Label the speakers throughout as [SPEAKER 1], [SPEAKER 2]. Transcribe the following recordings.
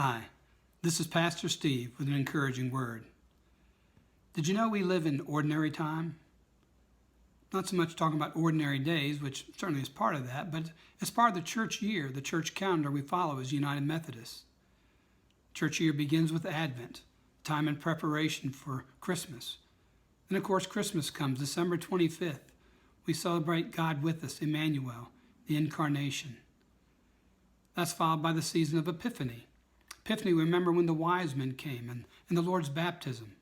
[SPEAKER 1] Hi, this is Pastor Steve with an encouraging word. Did you know we live in ordinary time? Not so much talking about ordinary days, which certainly is part of that, but it's part of the church year, the church calendar we follow as United Methodists. Church year begins with Advent, time in preparation for Christmas. And of course, Christmas comes, December 25th. We celebrate God with us, Emmanuel, the Incarnation. That's followed by the season of Epiphany. Epiphany, we remember when the wise men came and the Lord's baptism.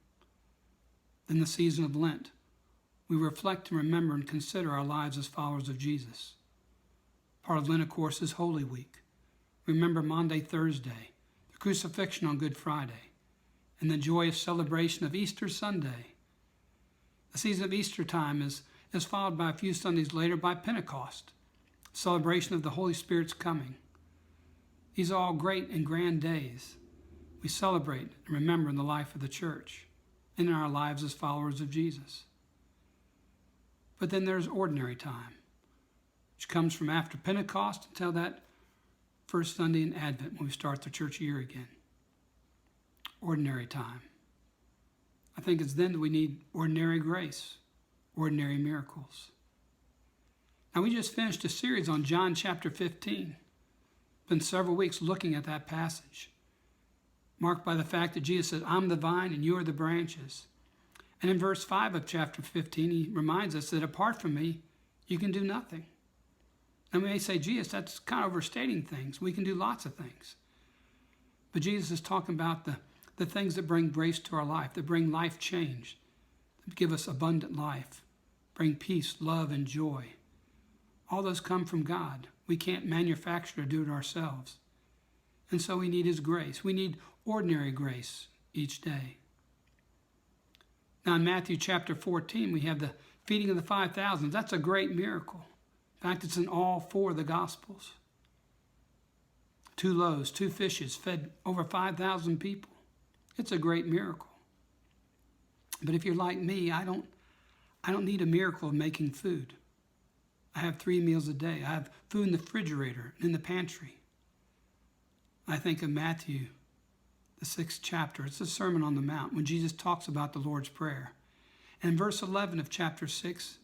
[SPEAKER 1] Then the season of Lent. We reflect and remember and consider our lives as followers of Jesus. Part of Lent, of course, is Holy Week. Remember Maundy Thursday, the crucifixion on Good Friday, and the joyous celebration of Easter Sunday. The season of Easter time is followed by a few Sundays later by Pentecost, celebration of the Holy Spirit's coming. These are all great and grand days we celebrate and remember in the life of the church and in our lives as followers of Jesus. But then there's ordinary time, which comes from after Pentecost until that first Sunday in Advent when we start the church year again. Ordinary time. I think it's then that we need ordinary grace, ordinary miracles. Now, we just finished a series on John chapter 15. Been several weeks looking at that passage, marked by the fact that Jesus said, I'm the vine and you are the branches. And in verse 5 of chapter 15, he reminds us that apart from me, you can do nothing. And we may say, Jesus, that's kind of overstating things. We can do lots of things. But Jesus is talking about the things that bring grace to our life, that bring life change, that give us abundant life, bring peace, love, and joy. All those come from God. We can't manufacture or do it ourselves. And so we need His grace. We need ordinary grace each day. Now in Matthew chapter 14, we have the feeding of the 5,000. That's a great miracle. In fact, it's in all four of the Gospels. 2 loaves, 2 fishes fed over 5,000 people. It's a great miracle. But if you're like me, I don't need a miracle of making food. I have 3 meals a day. I have food in the refrigerator and in the pantry. I think of Matthew, the 6th chapter. It's the Sermon on the Mount when Jesus talks about the Lord's Prayer. And in verse 11 of chapter 6,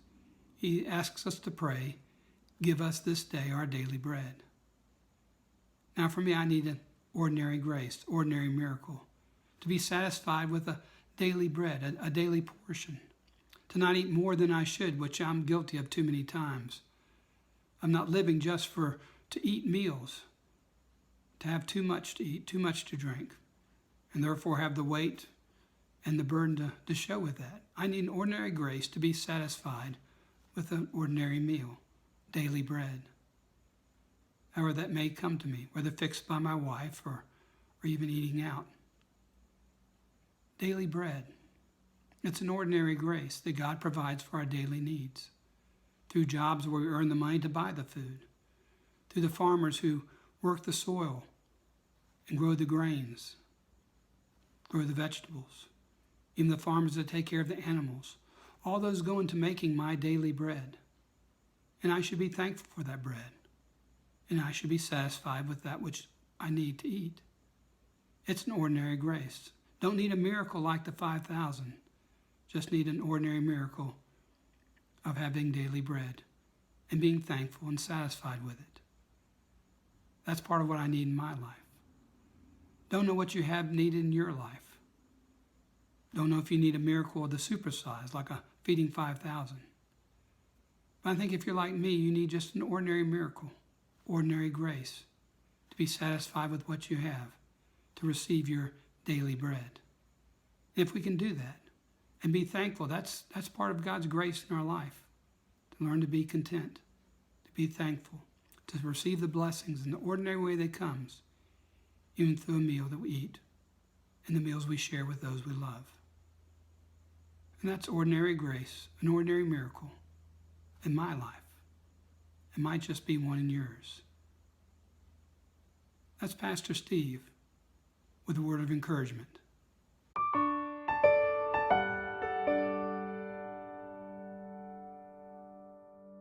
[SPEAKER 1] he asks us to pray, give us this day our daily bread. Now for me, I need an ordinary grace, ordinary miracle, to be satisfied with a daily bread, a daily portion. To not eat more than I should, which I'm guilty of too many times. I'm not living just to eat meals, to have too much to eat, too much to drink, and therefore have the weight and the burden to show with that. I need an ordinary grace to be satisfied with an ordinary meal, daily bread. However that may come to me, whether fixed by my wife or even eating out. Daily bread. It's an ordinary grace that God provides for our daily needs. Through jobs where we earn the money to buy the food. Through the farmers who work the soil and grow the grains, grow the vegetables. Even the farmers that take care of the animals. All those go into making my daily bread. And I should be thankful for that bread. And I should be satisfied with that which I need to eat. It's an ordinary grace. Don't need a miracle like the 5,000. Just need an ordinary miracle of having daily bread and being thankful and satisfied with it. That's part of what I need in my life. Don't know what you have needed in your life. Don't know if you need a miracle of the supersize, like a feeding 5,000. But I think if you're like me, you need just an ordinary miracle, ordinary grace, to be satisfied with what you have, to receive your daily bread. If we can do that, and be thankful. That's part of God's grace in our life. To learn to be content, to be thankful, to receive the blessings in the ordinary way that comes, even through a meal that we eat and the meals we share with those we love. And that's ordinary grace, an ordinary miracle in my life. It might just be one in yours. That's Pastor Steve with a word of encouragement.